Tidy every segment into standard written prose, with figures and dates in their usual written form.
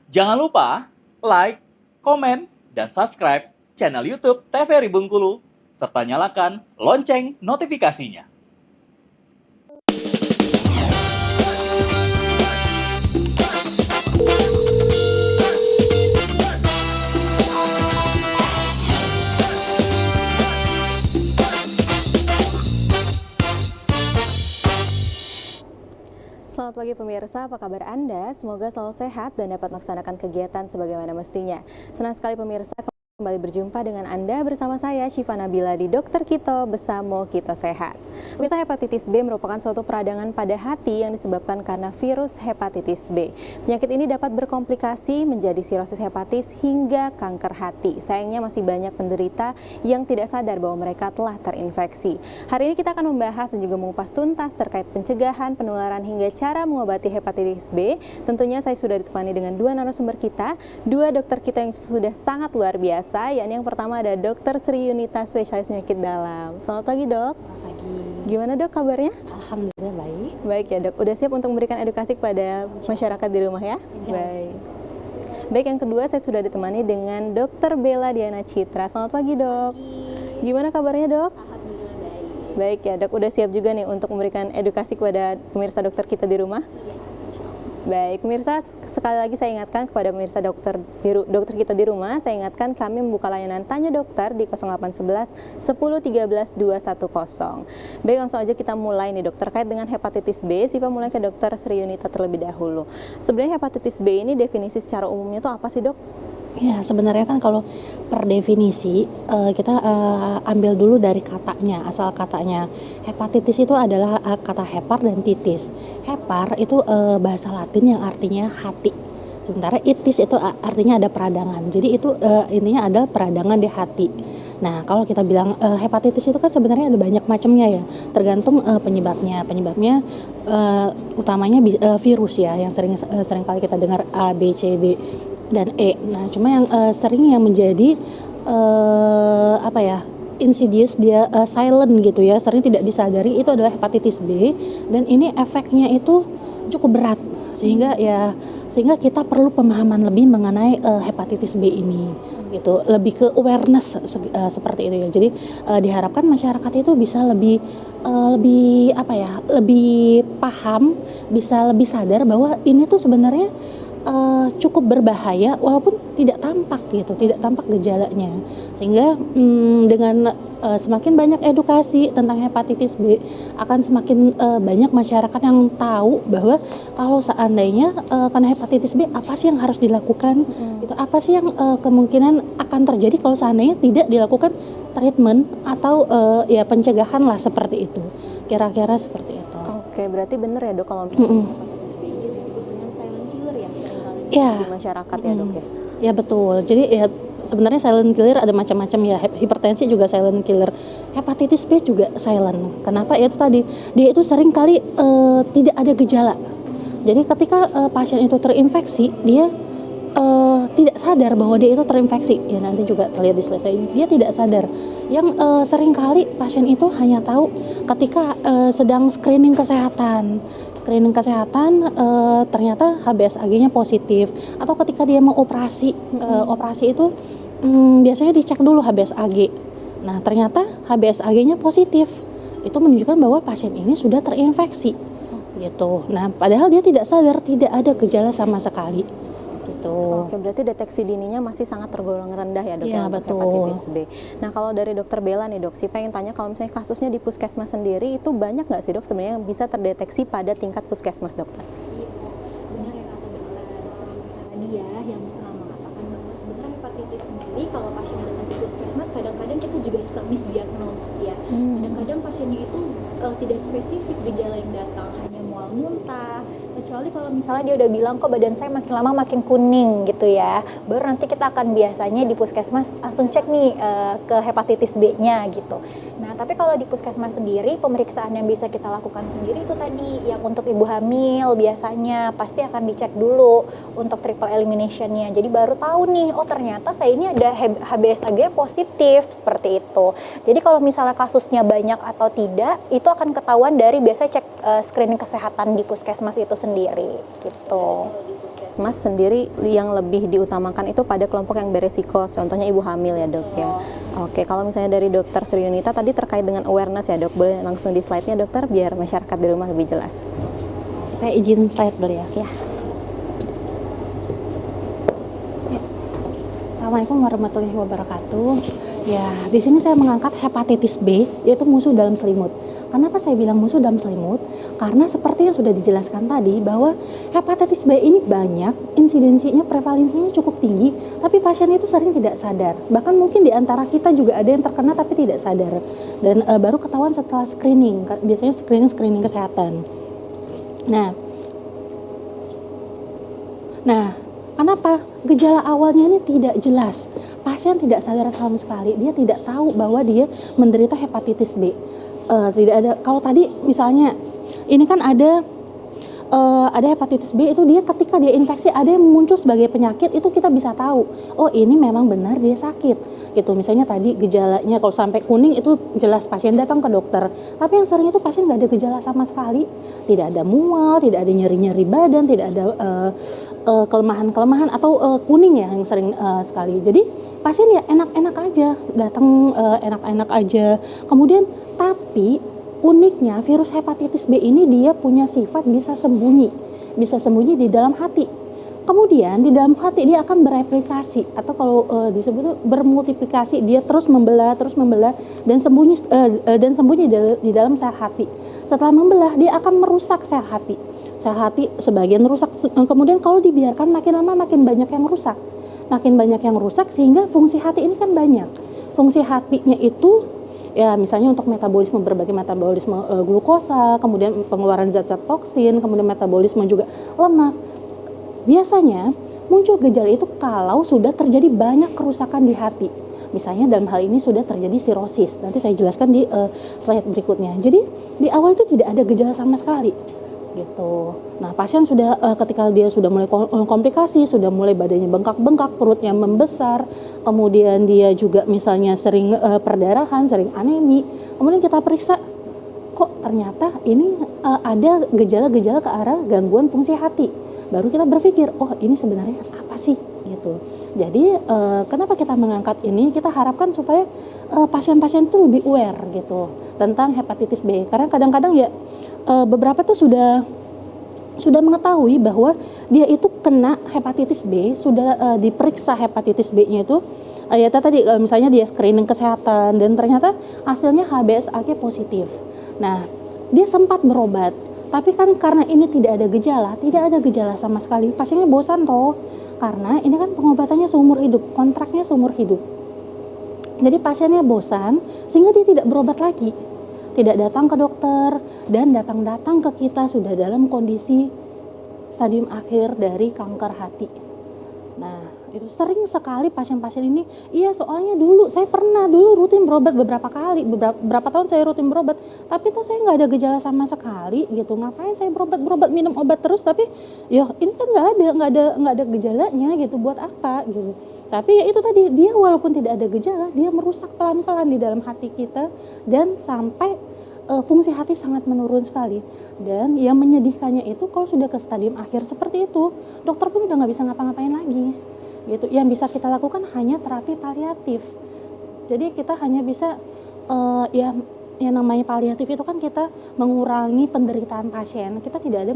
Jangan lupa like, komen, dan subscribe channel YouTube TVRI Bengkulu, serta nyalakan lonceng notifikasinya. Selamat pagi pemirsa, apa kabar Anda? Semoga selalu sehat dan dapat melaksanakan kegiatan sebagaimana mestinya. Senang sekali pemirsa kembali berjumpa dengan Anda bersama saya Syifa Nabila di Dokter Kito Besamo Kito Sehat. Pemirsa, hepatitis B merupakan suatu peradangan pada hati yang disebabkan karena virus hepatitis B. Penyakit ini dapat berkomplikasi menjadi sirosis hepatis hingga kanker hati. Sayangnya masih banyak penderita yang tidak sadar bahwa mereka telah terinfeksi. Hari ini kita akan membahas dan juga mengupas tuntas terkait pencegahan, penularan hingga cara mengobati hepatitis B. Tentunya saya sudah ditemani dengan dua narasumber kita, dua dokter kita yang sudah sangat luar biasa. Yakni yang pertama ada Dr. Sri Yunita, spesialis penyakit dalam. Selamat pagi, Dok. Selamat pagi. Gimana, Dok, kabarnya? Alhamdulillah baik. Baik ya, Dok. Udah siap untuk memberikan edukasi kepada masyarakat di rumah ya? Baik. Baik, yang kedua saya sudah ditemani dengan Dr. Bella Diana Citra. Selamat pagi, Dok. Gimana kabarnya, Dok? Alhamdulillah baik. Baik ya, Dok. Udah siap juga nih untuk memberikan edukasi kepada pemirsa dokter kita di rumah? Baik, pemirsa, sekali lagi saya ingatkan kepada pemirsa dokter kita di rumah, saya ingatkan kami membuka layanan Tanya Dokter di 0811 10 13 210. Baik, langsung aja kita mulai nih, Dok. Terkait dengan hepatitis B, Sipa mulai ke Dr. Sri Yunita terlebih dahulu. Sebenarnya hepatitis B ini definisi secara umumnya itu apa sih, Dok? Ya, sebenarnya kan kalau per definisi kita ambil dulu dari katanya, asal katanya. Hepatitis itu adalah kata hepar dan titis. Hepar itu bahasa Latin yang artinya hati. Sementara itis itu artinya ada peradangan. Jadi itu intinya ada peradangan di hati. Nah, kalau kita bilang hepatitis itu kan sebenarnya ada banyak macamnya ya, tergantung penyebabnya. Penyebabnya utamanya virus ya, yang sering kali kita dengar A, B, C, D dan E. Nah, cuma yang sering yang menjadi insidious, dia silent gitu ya, sering tidak disadari, itu adalah hepatitis B, dan ini efeknya itu cukup berat sehingga kita perlu pemahaman lebih mengenai hepatitis B ini gitu, lebih ke awareness seperti itu ya. Jadi diharapkan masyarakat itu bisa lebih paham, bisa lebih sadar bahwa ini tuh sebenarnya cukup berbahaya walaupun tidak tampak gejalanya, sehingga dengan semakin banyak edukasi tentang hepatitis B akan semakin banyak masyarakat yang tahu bahwa kalau seandainya kena hepatitis B apa sih yang harus dilakukan, itu apa sih yang kemungkinan akan terjadi kalau seandainya tidak dilakukan treatment atau pencegahan lah, seperti itu, kira-kira seperti itu. Oke, berarti benar ya, Dok, kalau ya, di masyarakat ya, Dok ya? Ya betul. Jadi ya sebenarnya silent killer ada macam-macam ya. Hipertensi juga silent killer. Hepatitis B juga silent. Kenapa? Ya itu tadi, dia itu sering kali tidak ada gejala. Jadi ketika pasien itu terinfeksi, dia tidak sadar bahwa dia itu terinfeksi. Ya nanti juga terlihat di slide saya. Dia tidak sadar. Yang sering kali pasien itu hanya tahu ketika sedang screening kesehatan. Ternyata HbSAg-nya positif, atau ketika dia mau operasi itu biasanya dicek dulu HbSAg. Nah, ternyata HbSAg-nya positif. Itu menunjukkan bahwa pasien ini sudah terinfeksi gitu. Nah, padahal dia tidak sadar, tidak ada gejala sama sekali gitu. Oke, berarti deteksi dininya masih sangat tergolong rendah ya, Dok, ya, untuk betul. hepatitis B. Nah, kalau dari Dokter Bella nih, Dok, sih pengen tanya, kalau misalnya kasusnya di puskesmas sendiri itu banyak nggak sih, Dok, sebenarnya yang bisa terdeteksi pada tingkat puskesmas, Dokter? Benar ya kata Dokter Nadia yang mengatakan bahwa sebenarnya hepatitis sendiri kalau pasien datang ke puskesmas kadang-kadang kita juga suka misdiagnose ya. Kadang-kadang pasiennya itu tidak spesifik gejala yang datang, hanya mual muntah, kecuali kalau misalnya dia udah bilang kok badan saya makin lama makin kuning gitu ya, baru nanti kita akan biasanya di puskesmas langsung cek nih ke hepatitis B-nya gitu. Nah, tapi kalau di puskesmas sendiri pemeriksaan yang bisa kita lakukan sendiri itu tadi yang untuk ibu hamil biasanya pasti akan dicek dulu untuk triple elimination-nya. Jadi baru tahu nih, oh ternyata saya ini ada HbSAg positif seperti itu. Jadi kalau misalnya kasusnya banyak atau tidak, itu akan ketahuan dari biasa cek screening kesehatan di puskesmas itu sendiri gitu. Di puskesmas Puskesmas sendiri yang lebih diutamakan itu pada kelompok yang beresiko, contohnya ibu hamil ya dok ya. Oke, kalau misalnya dari dokter Sri Yunita tadi terkait dengan awareness ya dok, boleh langsung di slide-nya dokter biar masyarakat di rumah lebih jelas. Saya izin slide dulu ya. Ya. Assalamualaikum warahmatullahi wabarakatuh. Ya, di sini saya mengangkat hepatitis B, yaitu musuh dalam selimut. Kenapa saya bilang musuh dalam selimut? Karena seperti yang sudah dijelaskan tadi bahwa hepatitis B ini banyak, insidensinya, prevalensinya cukup tinggi, tapi pasien itu sering tidak sadar. Bahkan mungkin di antara kita juga ada yang terkena tapi tidak sadar. Dan baru ketahuan setelah screening, biasanya screening kesehatan. Nah, kenapa? Gejala awalnya ini tidak jelas. Pasien tidak sadar sama sekali. Dia tidak tahu bahwa dia menderita hepatitis B. Tidak ada. Kalau tadi misalnya ini kan ada hepatitis B itu dia ketika dia infeksi ada yang muncul sebagai penyakit itu kita bisa tahu. Oh ini memang benar dia sakit. Gitu. Misalnya tadi gejalanya kalau sampai kuning itu jelas pasien datang ke dokter. Tapi yang sering itu pasien nggak ada gejala sama sekali. Tidak ada mual, tidak ada nyeri-nyeri badan, tidak ada kelemahan-kelemahan atau kuning ya yang sering sekali. Jadi pasien ya enak-enak aja, datang enak-enak aja. Kemudian tapi uniknya virus hepatitis B ini dia punya sifat bisa sembunyi di dalam hati. Kemudian di dalam hati dia akan bereplikasi atau kalau disebut bermultiplikasi, dia terus membelah dan sembunyi di dalam sel hati. Setelah membelah dia akan merusak sel hati. Sel hati sebagian rusak, kemudian kalau dibiarkan makin lama makin banyak yang rusak. Makin banyak yang rusak sehingga fungsi hati ini kan banyak. Fungsi hatinya itu ya misalnya untuk berbagai metabolisme glukosa, kemudian pengeluaran zat-zat toksin, kemudian metabolisme juga lemak. Biasanya muncul gejala itu kalau sudah terjadi banyak kerusakan di hati. Misalnya dalam hal ini sudah terjadi sirosis. Nanti saya jelaskan di slide berikutnya. Jadi di awal itu tidak ada gejala sama sekali. Gitu. Nah, pasien sudah ketika dia sudah mulai komplikasi, sudah mulai badannya bengkak-bengkak, perutnya membesar, kemudian dia juga misalnya sering perdarahan, sering anemi. Kemudian kita periksa, kok ternyata ini ada gejala-gejala ke arah gangguan fungsi hati. Baru kita berpikir, oh ini sebenarnya apa sih? Gitu. Jadi kenapa kita mengangkat ini? Kita harapkan supaya pasien-pasien itu lebih aware gitu tentang hepatitis B. Karena kadang-kadang ya beberapa tuh sudah mengetahui bahwa dia itu kena hepatitis B, sudah diperiksa hepatitis B-nya itu ya tadi misalnya dia screening kesehatan dan ternyata hasilnya HbSAg positif. Nah, dia sempat berobat, tapi kan karena ini tidak ada gejala sama sekali, pasiennya bosan toh. Karena ini kan pengobatannya seumur hidup, kontraknya seumur hidup. Jadi pasiennya bosan sehingga dia tidak berobat lagi. Tidak datang ke dokter dan datang ke kita sudah dalam kondisi stadium akhir dari kanker hati. Nah, itu sering sekali pasien-pasien ini, iya soalnya saya pernah rutin berobat beberapa tahun saya rutin berobat, tapi tuh saya nggak ada gejala sama sekali gitu. Ngapain saya berobat minum obat terus, tapi ya ini kan nggak ada gejalanya gitu, buat apa gitu. Tapi ya itu tadi, dia walaupun tidak ada gejala, dia merusak pelan-pelan di dalam hati kita dan sampai fungsi hati sangat menurun sekali. Dan yang menyedihkannya itu kalau sudah ke stadium akhir seperti itu, dokter pun udah nggak bisa ngapa-ngapain lagi. Gitu. Yang bisa kita lakukan hanya terapi paliatif. Jadi kita hanya bisa yang namanya paliatif itu kan kita mengurangi penderitaan pasien. Kita tidak ada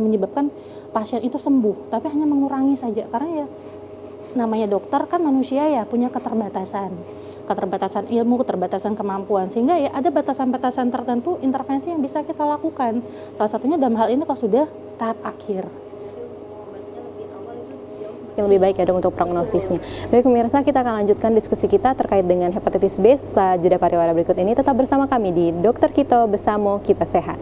menyebabkan pasien itu sembuh, tapi hanya mengurangi saja. Karena ya namanya dokter kan manusia ya, punya keterbatasan ilmu, keterbatasan kemampuan, sehingga ya ada batasan-batasan tertentu intervensi yang bisa kita lakukan. Salah satunya dalam hal ini kalau sudah tahap akhir. Yang lebih baik ya dok untuk prognosisnya. Baik pemirsa, kita akan lanjutkan diskusi kita terkait dengan hepatitis B setelah jeda pariwara berikut ini. Tetap bersama kami di Dokter Kito Besamo Kita Sehat.